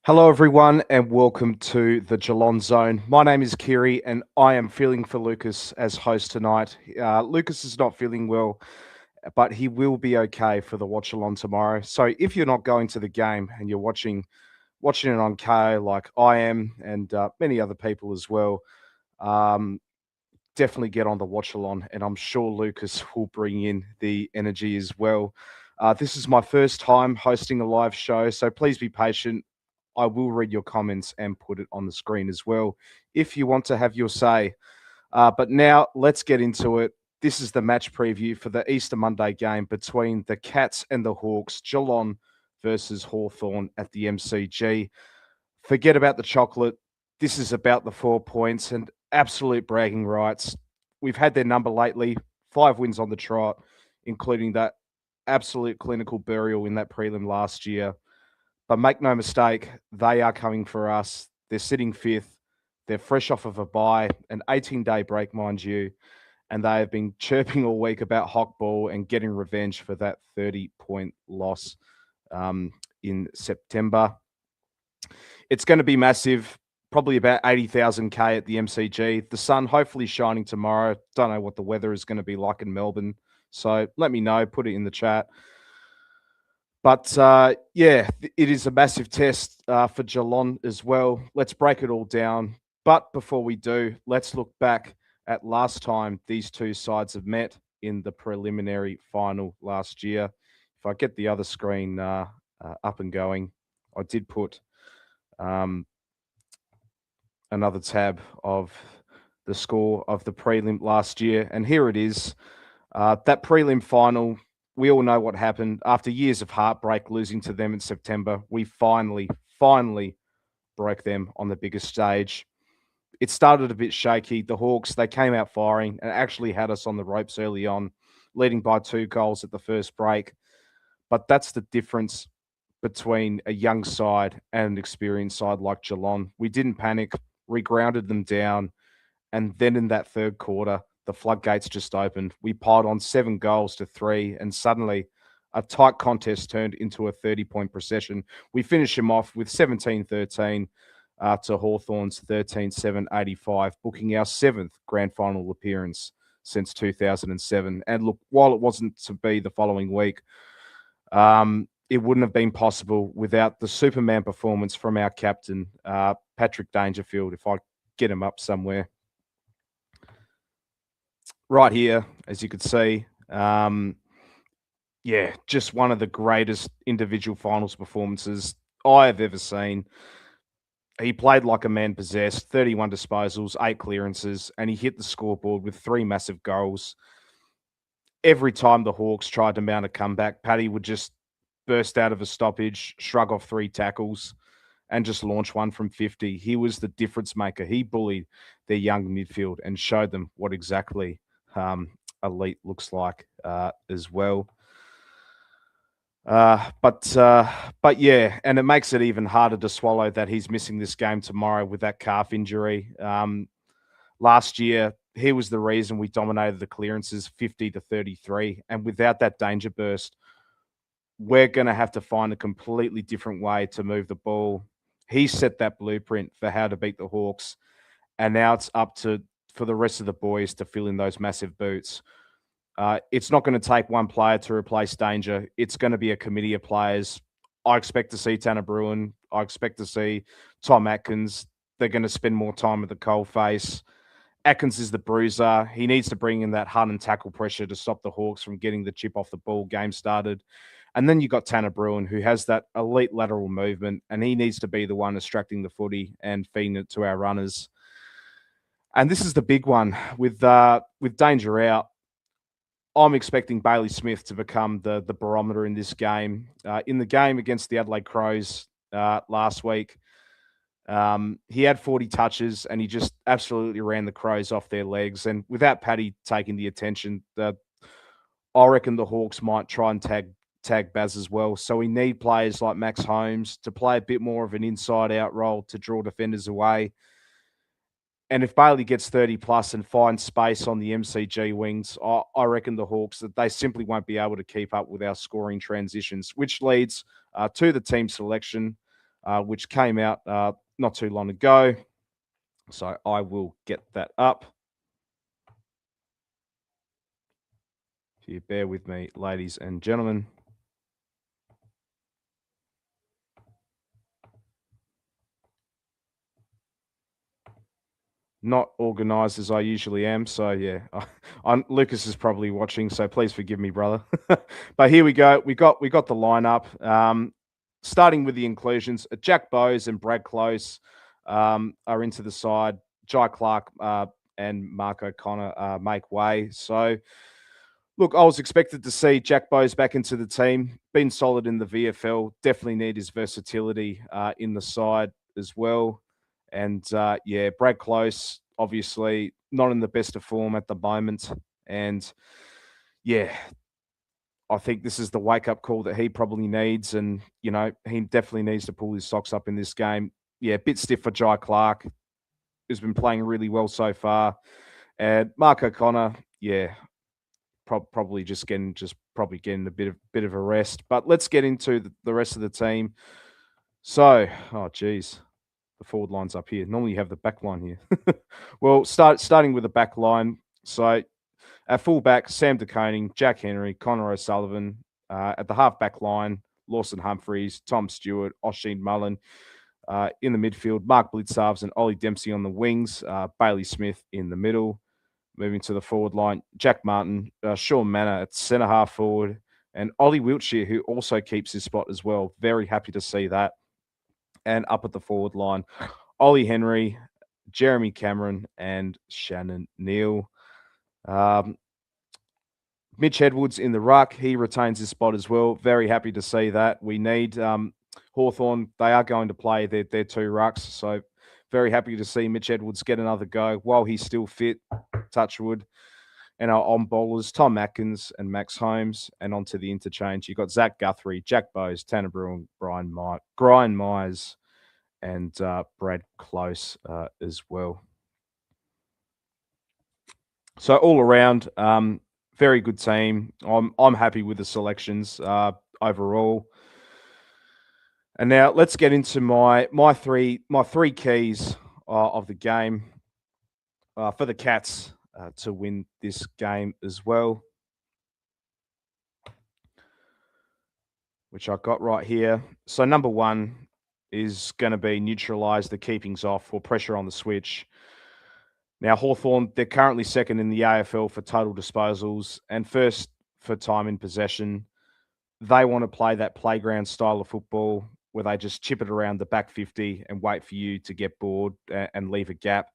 Hello, everyone, and welcome to the Geelong Zone. My name is Kiri, and I am filling for Lucas as host tonight. Lucas is not feeling well, but he will be okay for the watch along tomorrow. So, if you're not going to the game and you're watching it on KO like I am, and many other people as well, um, definitely get on the watch along, and I'm sure Lucas will bring in the energy as well. This is my first time hosting a live show, so please be patient. I will read your comments and put it on the screen as well if you want to have your say. But now let's get into it. This is the match preview for the Easter Monday game between the Cats and the Hawks, Geelong versus Hawthorn at the MCG. Forget about the chocolate. This is about the 4 points and absolute bragging rights. We've had their number lately, 5 wins on the trot, including that absolute clinical burial in that prelim last year. But make no mistake, they are coming for us. They're sitting fifth. They're fresh off of a bye, an 18-day break, mind you, and they have been chirping all week about Hockball and getting revenge for that 30-point loss in September. It's going to be massive, probably about 80,000 K at the MCG. The sun hopefully shining tomorrow. Don't know what the weather is going to be like in Melbourne. So let me know, put it in the chat. But yeah, it is a massive test for Geelong as well. Let's break it all down. But before we do, let's look back at last time these two sides have met in the preliminary final last year. If I get the other screen up and going, I did put another tab of the score of the prelim last year. And here it is. That prelim final, we all know what happened. After years of heartbreak, losing to them in September, we finally broke them on the biggest stage. It started a bit shaky. The Hawks, they came out firing and actually had us on the ropes early on, leading by 2 goals at the first break. But that's the difference between a young side and an experienced side like Geelong. We didn't panic. We grounded them down. And then in that third quarter, the floodgates just opened. We piled on 7 goals to 3, and suddenly a tight contest turned into a 30-point procession. We finished him off with 17-13 to Hawthorn's 13-7-85, booking our 7th grand final appearance since 2007. And look, while it wasn't to be the following week, it wouldn't have been possible without the Superman performance from our captain, Patrick Dangerfield, if I get him up somewhere. Right here, as you could see, yeah, just one of the greatest individual finals performances I have ever seen. He played like a man possessed, 31 disposals, 8 clearances, and he hit the scoreboard with 3 massive goals. Every time the Hawks tried to mount a comeback, Paddy would just burst out of a stoppage, shrug off 3 tackles, and just launch one from 50. He was the difference maker. He bullied their young midfield and showed them what exactly elite looks like as well. But yeah, and it makes it even harder to swallow that he's missing this game tomorrow with that calf injury. Last year, he was the reason we dominated the clearances 50-33. And without that danger burst, we're going to have to find a completely different way to move the ball. He set that blueprint for how to beat the Hawks. And now it's up for the rest of the boys to fill in those massive boots. It's not going to take one player to replace Danger. It's going to be a committee of players. I expect to see Tanner Bruin. I expect to see Tom Atkins. They're going to spend more time at the coalface. Atkins is the bruiser. He needs to bring in that hunt and tackle pressure to stop the Hawks from getting the chip off the ball game started. And then you got Tanner Bruin, who has that elite lateral movement, and he needs to be the one extracting the footy and feeding it to our runners. And this is the big one with Danger out. I'm expecting Bailey Smith to become the barometer in this game. In the game against the Adelaide Crows last week, he had 40 touches and he just absolutely ran the Crows off their legs. And without Paddy taking the attention, I reckon the Hawks might try and tag Baz as well. So we need players like Max Holmes to play a bit more of an inside-out role to draw defenders away. And if Bailey gets 30 plus and finds space on the MCG wings, I reckon the Hawks, that they simply won't be able to keep up with our scoring transitions, which leads to the team selection. which came out not too long ago. So I will get that up. If you bear with me, ladies and gentlemen. Not organised as I usually am, so yeah, Lucas is probably watching, so please forgive me, brother. But here we go. We got the lineup. Starting with the inclusions, Jack Bowes and Brad Close are into the side. Jai Clark and Mark O'Connor make way. So look, I was expected to see Jack Bowes back into the team. Been solid in the VFL. Definitely need his versatility in the side as well. And yeah, Brad Close, obviously not in the best of form at the moment. And yeah, I think this is the wake up call that he probably needs. And, you know, he definitely needs to pull his socks up in this game. Yeah, a bit stiff for Jai Clark, who's been playing really well so far. And Mark O'Connor, yeah, probably probably getting a bit of a rest. But let's get into the rest of the team. So, oh geez, the forward line's up here. Normally you have the back line here. Well, starting with the back line. So at fullback, Sam DeConing, Jack Henry, Connor O'Sullivan. At the half back line, Lawson Humphreys, Tom Stewart, Osheen Mullen. In the midfield, Mark Blitzarves and Ollie Dempsey on the wings. Bailey Smith in the middle. Moving to the forward line, Jack Martin, Sean Manor at centre half forward, and Ollie Wiltshire, who also keeps his spot as well. Very happy to see that. And up at the forward line, Ollie Henry, Jeremy Cameron, and Shannon Neal. Um, Mitch Edwards in the ruck, he retains his spot as well. Very happy to see that. We need Hawthorn. They are going to play their two rucks, so very happy to see Mitch Edwards get another go while he's still fit. Touchwood. And our on bowlers, Tom Atkins and Max Holmes. And onto the interchange, you've got Zach Guthrie, Jack Bowes, Tanner Brewer, Brian Myers, and Brad Close as well. So all around, very good team. I'm happy with the selections overall. And now let's get into my three keys of the game for the Cats to win this game as well, which I got right here. So number one is going to be neutralise the keepings off or pressure on the switch. Now, Hawthorn, they're currently second in the AFL for total disposals and first for time in possession. They want to play that playground style of football where they just chip it around the back 50 and wait for you to get bored and leave a gap.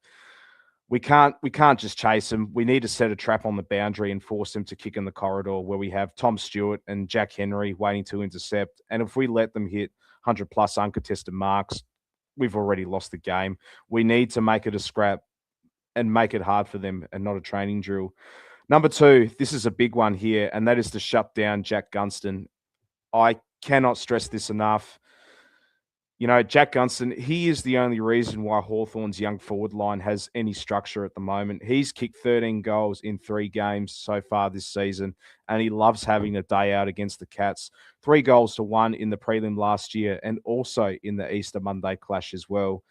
We can't just chase them. We need to set a trap on the boundary and force them to kick in the corridor where we have Tom Stewart and Jack Henry waiting to intercept. And if we let them hit 100 plus uncontested marks, we've already lost the game. We need to make it a scrap and make it hard for them and not a training drill. Number two, this is a big one here, and that is to shut down Jack Gunston. I cannot stress this enough. You know, Jack Gunston, he is the only reason why Hawthorn's young forward line has any structure at the moment. He's kicked 13 goals in 3 games so far this season, and he loves having a day out against the Cats. 3 goals to 1 in the prelim last year, and also in the Easter Monday clash as well.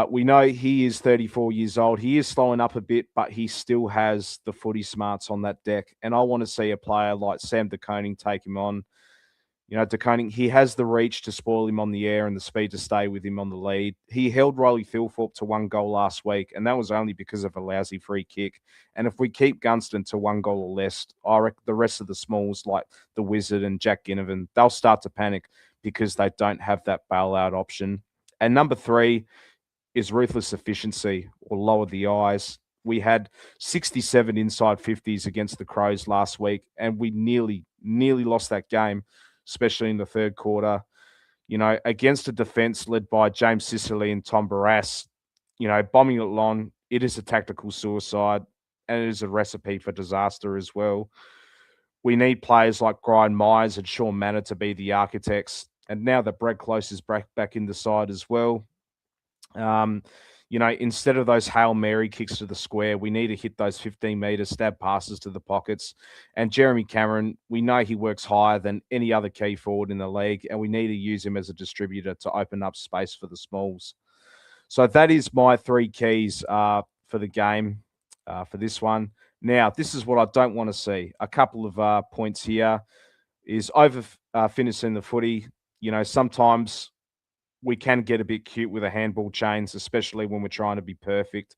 We know he is 34 years old. He is slowing up a bit, but he still has the footy smarts on that deck. And I want to see a player like Sam DeConing take him on. You know, DeConing, he has the reach to spoil him on the air and the speed to stay with him on the lead. He held Riley Thilthorpe to 1 goal last week, and that was only because of a lousy free kick. And if we keep Gunston to 1 goal or less, I reckon the rest of the smalls like the Wizard and Jack Ginnivan, they'll start to panic because they don't have that bailout option. And number 3 is ruthless efficiency or lower the eyes. We had 67 inside 50s against the Crows last week, and we nearly lost that game, especially in the third quarter. You know, against a defense led by James Sicily and Tom Barrass, you know, bombing it long, it is a tactical suicide, and it is a recipe for disaster as well. We need players like Brian Myers and Sean Manor to be the architects. And now that Brad Close is back in the side as well, Instead of those Hail Mary kicks to the square, we need to hit those 15-meter stab passes to the pockets. And Jeremy Cameron, we know he works higher than any other key forward in the league, and we need to use him as a distributor to open up space for the smalls. So that is my three keys for the game for this one. Now, this is what I don't want to see. A couple of points here is over finishing the footy. Sometimes we can get a bit cute with the handball chains, especially when we're trying to be perfect.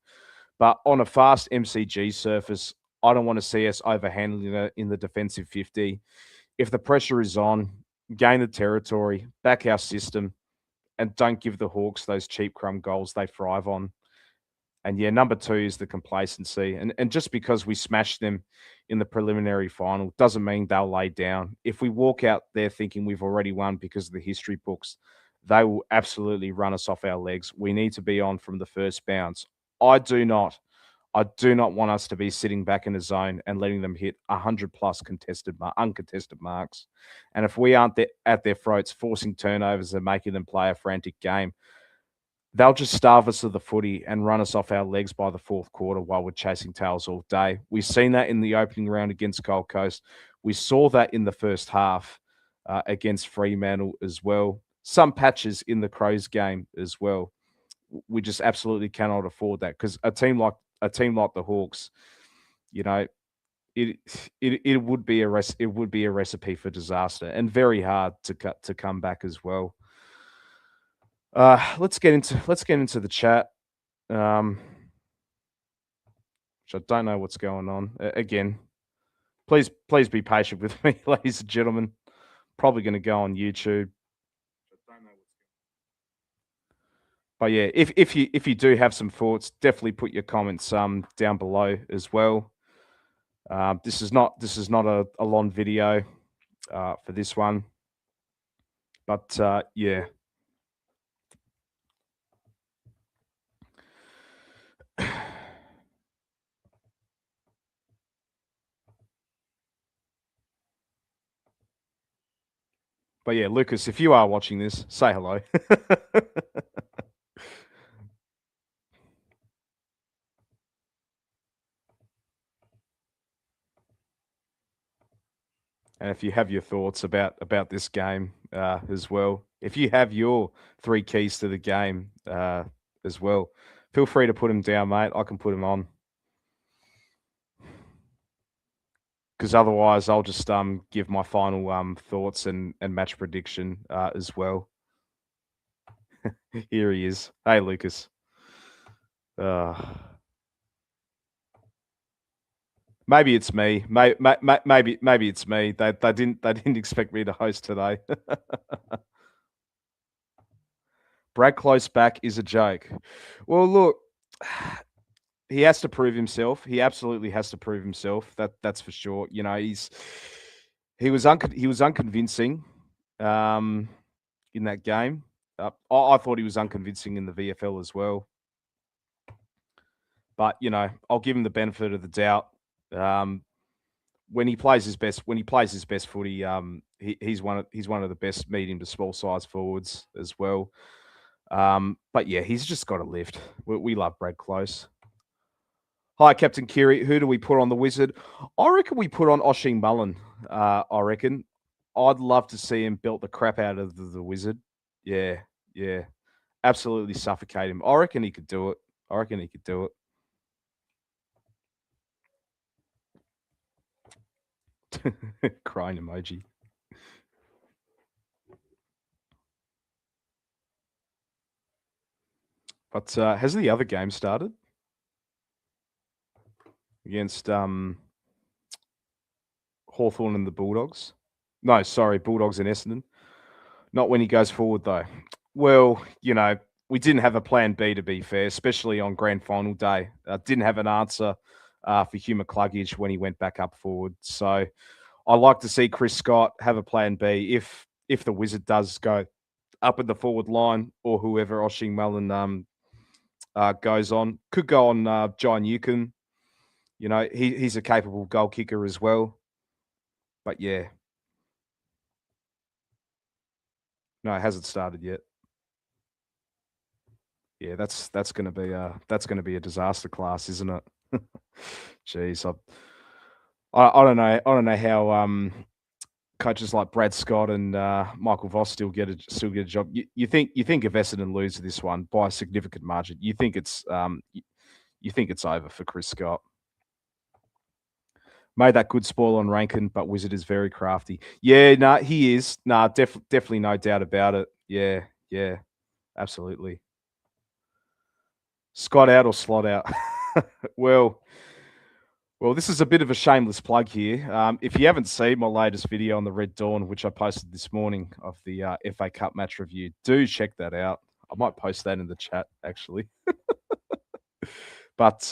But on a fast MCG surface, I don't want to see us overhandling it in the defensive 50. If the pressure is on, gain the territory, back our system, and don't give the Hawks those cheap crumb goals they thrive on. And yeah, number two is the complacency. And just because we smashed them in the preliminary final doesn't mean they'll lay down. If we walk out there thinking we've already won because of the history books, they will absolutely run us off our legs. We need to be on from the first bounce. I do not. I do not want us to be sitting back in the zone and letting them hit 100 plus uncontested marks. And if we aren't at their throats, forcing turnovers and making them play a frantic game, they'll just starve us of the footy and run us off our legs by the fourth quarter while we're chasing tails all day. We've seen that in the opening round against Gold Coast. We saw that in the first half against Fremantle as well. Some patches in the Crows game as well. We just absolutely cannot afford that because a team like the Hawks, you know, it it would be a recipe for disaster and very hard to come back as well. Let's get into the chat. Which I don't know what's going on. Again, please be patient with me, ladies and gentlemen. Probably going to go on YouTube. But yeah, if you do have some thoughts, definitely put your comments down below as well. This is not a long video for this one, but yeah. But yeah, Lucas, if you are watching this, say hello. And if you have your thoughts about this game as well, if you have your three keys to the game as well, feel free to put them down, mate. I can put them on because otherwise I'll just give my final thoughts and match prediction as well. Here he is. Hey, Lucas. Uh, maybe it's me. Maybe it's me. They didn't expect me to host today. Brad Close back is a joke. Well, look, he has to prove himself. He absolutely has to prove himself. That's for sure. He was unconvincing in that game. I thought he was unconvincing in the VFL as well. But I'll give him the benefit of the doubt. When he plays his best footy, he's one of the best medium to small size forwards as well. But yeah, he's just got to lift. We love Brad Close. Hi, Captain Kiri. Who do we put on the Wizard? I reckon we put on Oshie Mullen. I reckon. I'd love to see him belt the crap out of the Wizard. Yeah, yeah. Absolutely suffocate him. I reckon he could do it. I reckon he could do it. Crying emoji. But has the other game started? Against Hawthorn and the Bulldogs? No, sorry, Bulldogs and Essendon. Not when he goes forward, though. Well, we didn't have a plan B, to be fair, especially on grand final day. Didn't have an answer for Hugh McCluggage when he went back up forward. So I like to see Chris Scott have a plan B if the Wizard does go up in the forward line or whoever Oshie Mullen goes on. Could go on John Newcomb. He's a capable goal kicker as well. But yeah. No, it hasn't started yet. Yeah, that's gonna be a disaster class, isn't it? Jeez, I don't know. I don't know how coaches like Brad Scott and Michael Voss still get a job. You think if Essendon lose this one by a significant margin, you think it's over for Chris Scott. Made that good spoil on Rankin, but Wizard is very crafty. Yeah, no, he is. Nah, definitely no doubt about it. Yeah, yeah, absolutely. Scott out or slot out? well, well, this is a bit of a shameless plug here. If you haven't seen my latest video on the Red Dawn, which I posted this morning of the FA Cup match review, do check that out. I might post that in the chat actually. But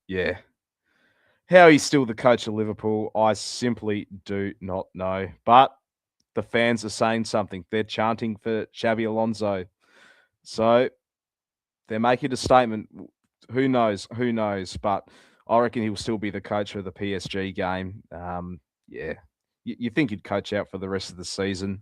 yeah, how he's still the coach of Liverpool, I simply do not know. But the fans are saying something. They're chanting for Xabi Alonso. So they're making a statement. Who knows? Who knows? But I reckon he'll still be the coach of the PSG game. Yeah. You think he'd coach out for the rest of the season?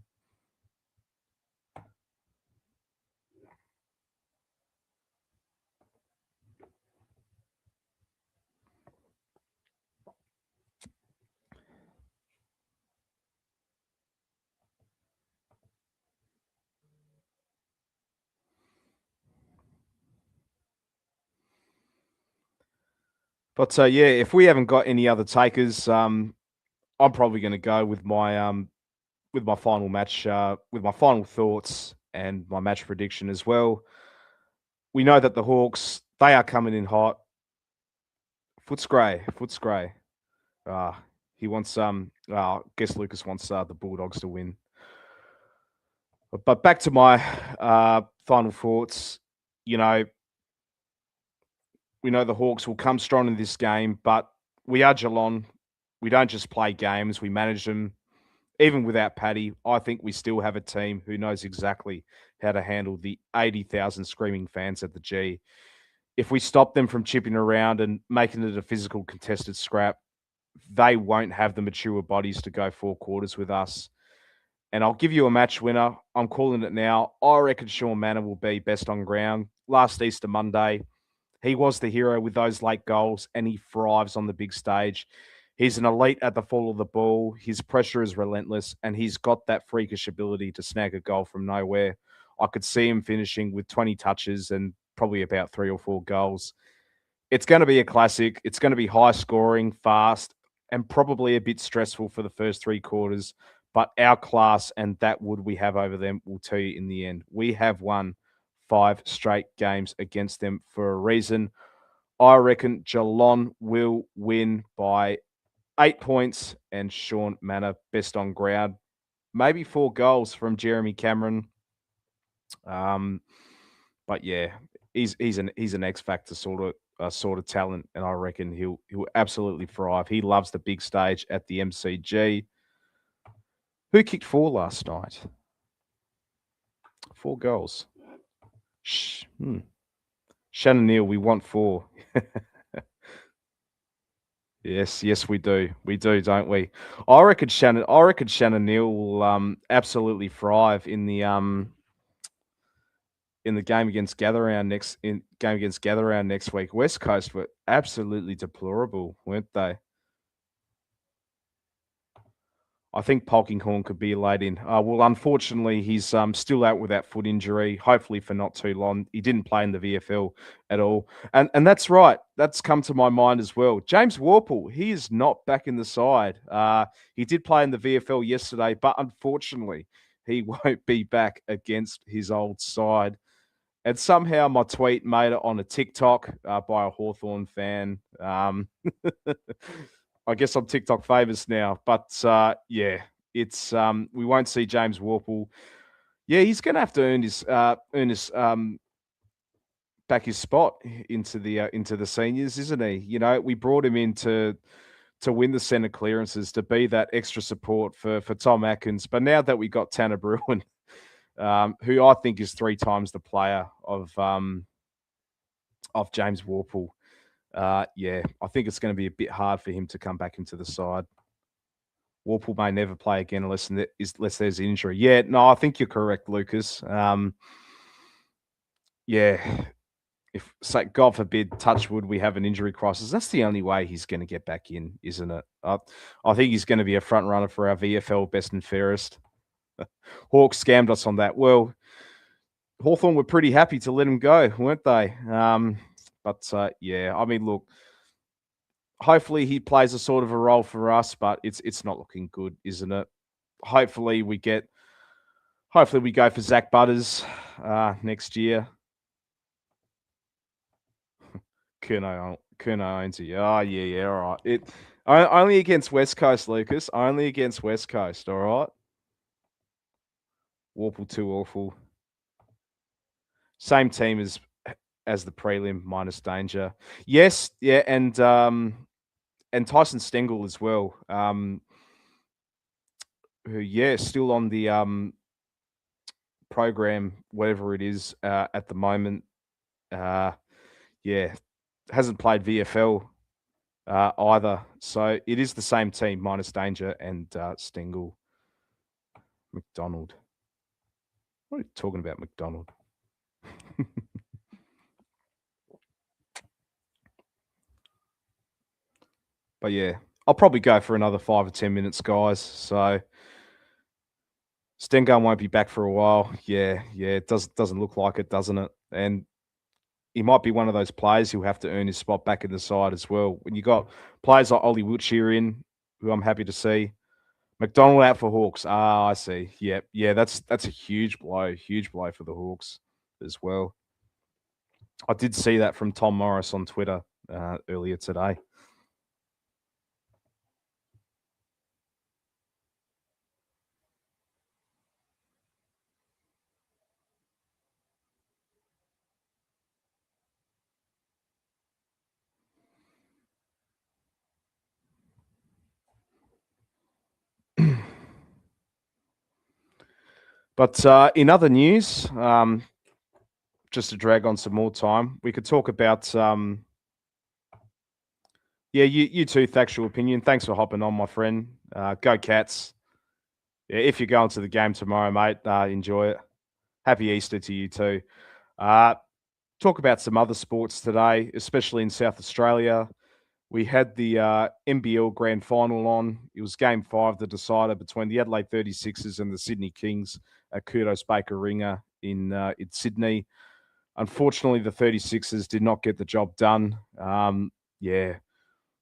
But yeah, if we haven't got any other takers, I'm probably going to go with my final match, with my final thoughts and my match prediction as well. We know that the Hawks they are coming in hot. Footscray. He wants I guess Lucas wants the Bulldogs to win. But back to my final thoughts. You know, we know the Hawks will come strong in this game, but we are Geelong. We don't just play games; we manage them. Even without Paddy, I think we still have a team who knows exactly how to handle the 80,000 screaming fans at the G. If we stop them from chipping around and making it a physical contested scrap, they won't have the mature bodies to go 4 quarters with us. And I'll give you a match winner. I'm calling it now. I reckon Sean Manor will be best on ground. Last Easter Monday, he was the hero with those late goals, and he thrives on the big stage. He's an elite at the fall of the ball. His pressure is relentless, and he's got that freakish ability to snag a goal from nowhere. I could see him finishing with 20 touches and probably about 3 or 4 goals. It's going to be a classic. It's going to be high scoring, fast, and probably a bit stressful for the first 3 quarters. But our class and that wood we have over them will tell you in the end. We have won 5 straight games against them for a reason. I reckon Geelong will win by 8 points and Sean Manor best on ground. Maybe 4 goals from Jeremy Cameron. Um, but yeah, he's an X factor sort of talent, and I reckon he'll absolutely thrive. He loves the big stage at the MCG. Who kicked 4 last night? 4 goals. Shannon Neal, we want 4. Yes, we do. We do, don't we? I reckon Shannon Neal will absolutely thrive in the game against Gatherround next week. West Coast were absolutely deplorable, weren't they? I think Polkinghorn could be laid in. Well, unfortunately, he's still out with that foot injury. Hopefully, for not too long. He didn't play in the VFL at all, and that's right. That's come to my mind as well. James Warple, he is not back in the side. He did play in the VFL yesterday, but unfortunately, he won't be back against his old side. And somehow my tweet made it on a TikTok by a Hawthorn fan. I guess I'm TikTok famous now, but yeah, it's we won't see James Warple. Yeah, he's going to have to earn his back his spot into the seniors, isn't he? You know, we brought him in to win the centre clearances, to be that extra support for Tom Atkins. But now that we got Tanner Bruin, who I think is 3 times the player of James Warple. Yeah, I think it's going to be a bit hard for him to come back into the side. Warple may never play again unless there's injury. Yeah, no, I think you're correct, Lucas. Yeah, if, say, God forbid, touch wood, we have an injury crisis, that's the only way he's going to get back in, isn't it? I think he's going to be a front runner for our VFL best and fairest. Hawks scammed us on that. Well, Hawthorn were pretty happy to let him go, weren't they? Yeah, I mean, look, hopefully he plays a sort of a role for us, but it's not looking good, isn't it? Hopefully we get, hopefully we go for Zach Butters next year. Kuno owns it. Oh, yeah, all right. Only against West Coast, Lucas. Only against West Coast, all right? Warple too awful. Same team as the prelim minus danger. Yes, yeah, and Tyson Stengel as well. Who, yeah, still on the program, whatever it is, at the moment. Yeah, hasn't played VFL either. So it is the same team minus danger and Stengel. McDonald. What are you talking about, McDonald? But yeah, I'll probably go for another 5 or 10 minutes, guys. So Stengo won't be back for a while. Yeah, it doesn't look like it, doesn't it? And he might be one of those players who'll have to earn his spot back in the side as well. When you got players like Ollie Wiltshire in, who I'm happy to see. McDonald out for Hawks. Ah, I see. Yeah, that's a huge blow for the Hawks as well. I did see that from Tom Morris on Twitter earlier today. But in other news, just to drag on some more time, we could talk about. Yeah, you too. Factual opinion. Thanks for hopping on, my friend. Go Cats. Yeah, if you're going to the game tomorrow, mate, enjoy it. Happy Easter to you too. Uh, talk about some other sports today, especially in South Australia. We had the NBL Grand Final on. It was Game 5, the decider between the Adelaide 36ers and the Sydney Kings at Kudos Baker Ringer in Sydney. Unfortunately, the 36ers did not get the job done. Yeah,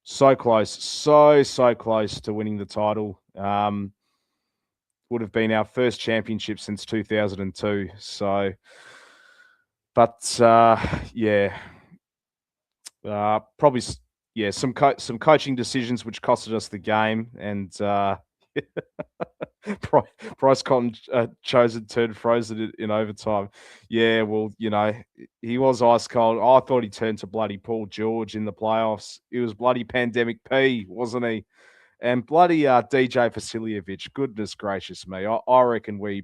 so close, so close to winning the title. Would have been our first championship since 2002. So, but yeah, probably yeah some coaching decisions which costed us the game, and Bryce Cotton chose and turned frozen in overtime. Yeah, well, he was ice cold. I thought he turned to bloody Paul George in the playoffs. It was bloody pandemic P, wasn't he? And bloody DJ Vasiljevic, goodness gracious me. I reckon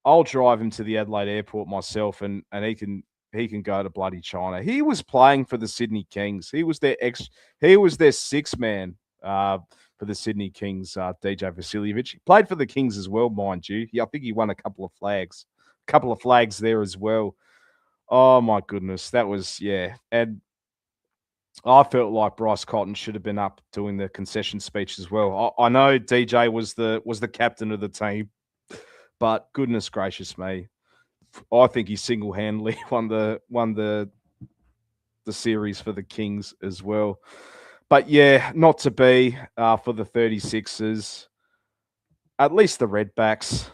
I'll drive him to the Adelaide airport myself, and he can go to bloody China. He was playing for the Sydney Kings. He was their sixth man for the Sydney Kings, DJ Vasiljevic. He played for the Kings as well, mind you. I think he won a couple of flags there as well. Oh my goodness, that was, yeah. And I felt like Bryce Cotton should have been up doing the concession speech as well. I know DJ was the captain of the team, but goodness gracious me, I think he single handedly won the series for the Kings as well. But yeah, not to be for the 36ers. At least the Redbacks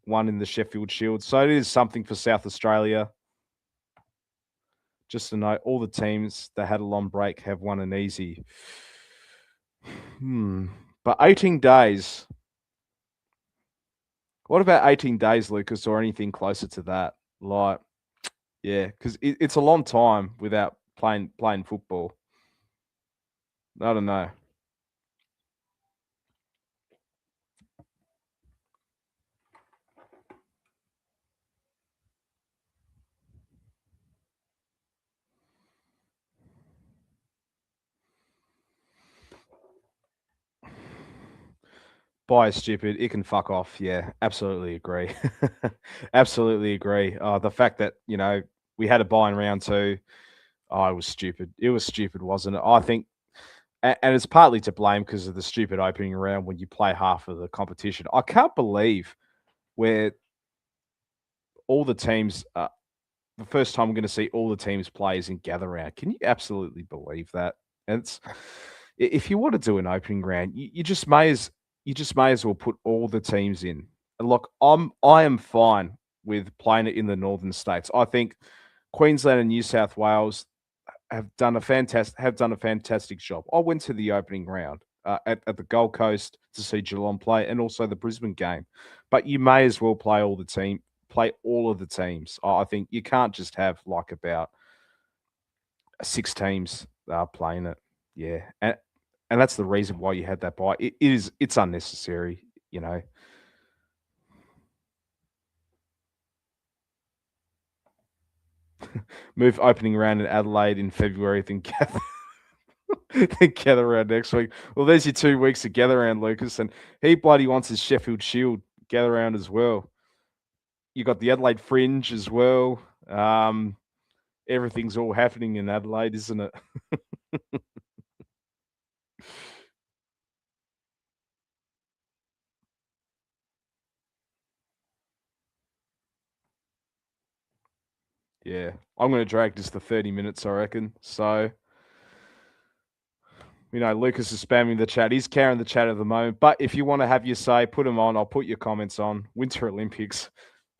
won in the Sheffield Shield, so it is something for South Australia. Just to note, all the teams that had a long break have won an easy. But 18 days. What about 18 days, Lucas, or anything closer to that? Like, yeah, because it's a long time without playing football. I don't know. Buy stupid. It can fuck off. Yeah, absolutely agree. Absolutely agree. The fact that We had a bye in round two. Oh, it was stupid. It was stupid, wasn't it? I think, and it's partly to blame because of the stupid opening round when you play half of the competition. I can't believe where all the teams, the first time I'm going to see all the teams players in gather round. Can you absolutely believe that? And it's if you want to do an opening round, you just may as well put all the teams in. And look, I am fine with playing it in the northern states. I think Queensland and New South Wales have done a fantastic job. I went to the opening round at the Gold Coast to see Geelong play, and also the Brisbane game. But you may as well play all of the teams. I think you can't just have like about six teams playing it. Yeah, and that's the reason why you had that bye. It's unnecessary. You know, move opening round in Adelaide in February, then gather, then gather around next week. Well, there's your 2 weeks of gather around, Lucas, and he bloody wants his Sheffield Shield gather around as well. You got the Adelaide Fringe as well. Everything's all happening in Adelaide, isn't it? Yeah, I'm going to drag this to 30 minutes, I reckon. So, Lucas is spamming the chat. He's carrying the chat at the moment. But if you want to have your say, put them on. I'll put your comments on. Winter Olympics.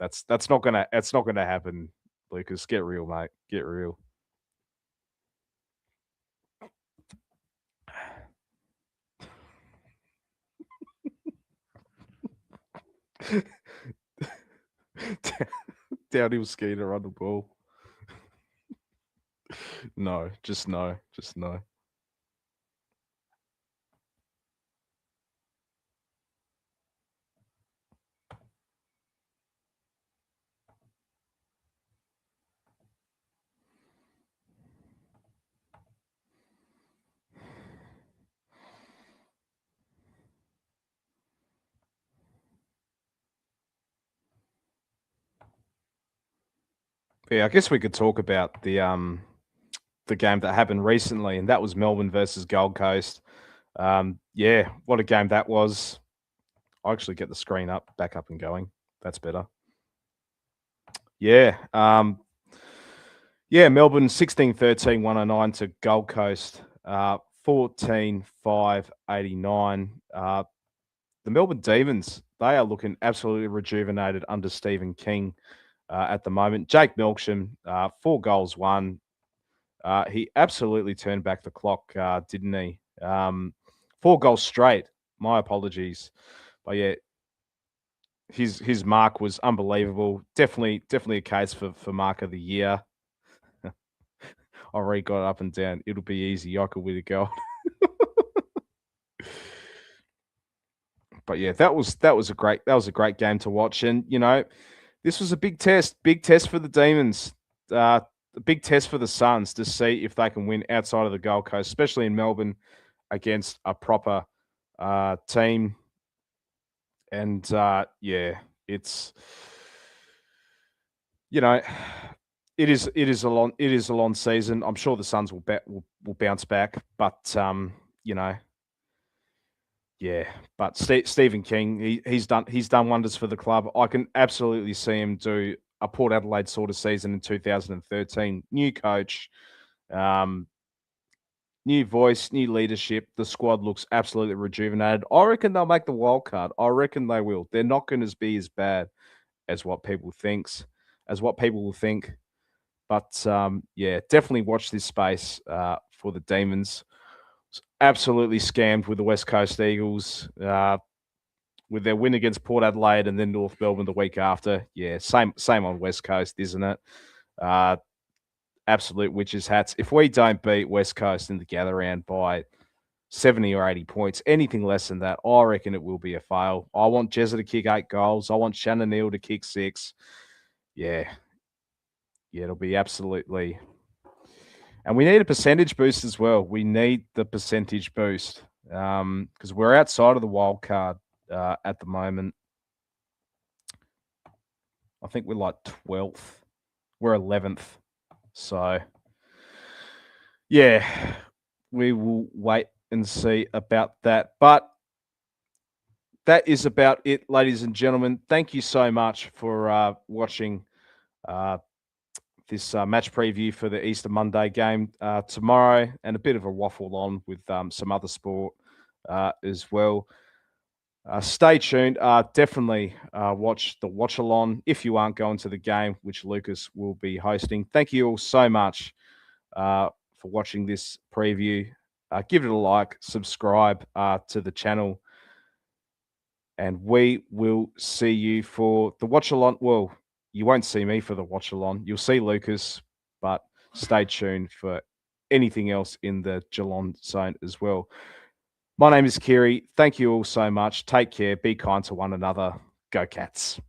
That's not gonna happen, Lucas. Get real, mate. Get real. Downhill Skeeter on the ball. No, just no. Just no. Yeah, I guess we could talk about the game that happened recently, and that was Melbourne versus Gold Coast. Yeah, what a game that was. I'll actually get the screen back up and going. That's better. Yeah. Yeah, Melbourne 16-13, 109 to Gold Coast, 14-5, 89. The Melbourne Demons, they are looking absolutely rejuvenated under Stephen King at the moment. Jake Milksham, 4 goals, one. He absolutely turned back the clock, didn't he? 4 goals straight. My apologies. But yeah, his mark was unbelievable. Definitely a case for mark of the year. I already got up and down. It'll be easy. I could win a goal. But yeah, that was a great game to watch. And this was a big test for the Demons. A big test for the Suns to see if they can win outside of the Gold Coast, especially in Melbourne against a proper team. And yeah, it's you know, it is a long season. I'm sure the Suns will bounce back, but you know, yeah. But Stephen King, he's done wonders for the club. I can absolutely see him do a Port Adelaide sort of season in 2013. New coach, um, new voice, new leadership. The squad looks absolutely rejuvenated. I reckon they'll make the wild card. I reckon they will. They're not going to be as bad as what people will think. But yeah, definitely watch this space for the Demons. Absolutely scammed with the West Coast Eagles with their win against Port Adelaide and then North Melbourne the week after. Yeah, same on West Coast, isn't it? Absolute witches hats. If we don't beat West Coast in the gather round by 70 or 80 points, anything less than that, I reckon it will be a fail. I want Jezza to kick 8 goals. I want Shannon Neal to kick 6. Yeah, it'll be absolutely. And we need a percentage boost as well. We need the percentage boost because we're outside of the wild card at the moment. I think we're like 12th. We're 11th. So, yeah, we will wait and see about that. But that is about it, ladies and gentlemen. Thank you so much for watching uh, this match preview for the Easter Monday game tomorrow, and a bit of a waffle on with some other sport as well. Stay tuned. Definitely watch the watch along if you aren't going to the game, which Lucas will be hosting. Thank you all so much for watching this preview. Give it a like, subscribe to the channel, and we will see you for the watch along. Well, you won't see me for the watch along. You'll see Lucas, but stay tuned for anything else in the Geelong zone as well. My name is Kiri. Thank you all so much. Take care. Be kind to one another. Go Cats.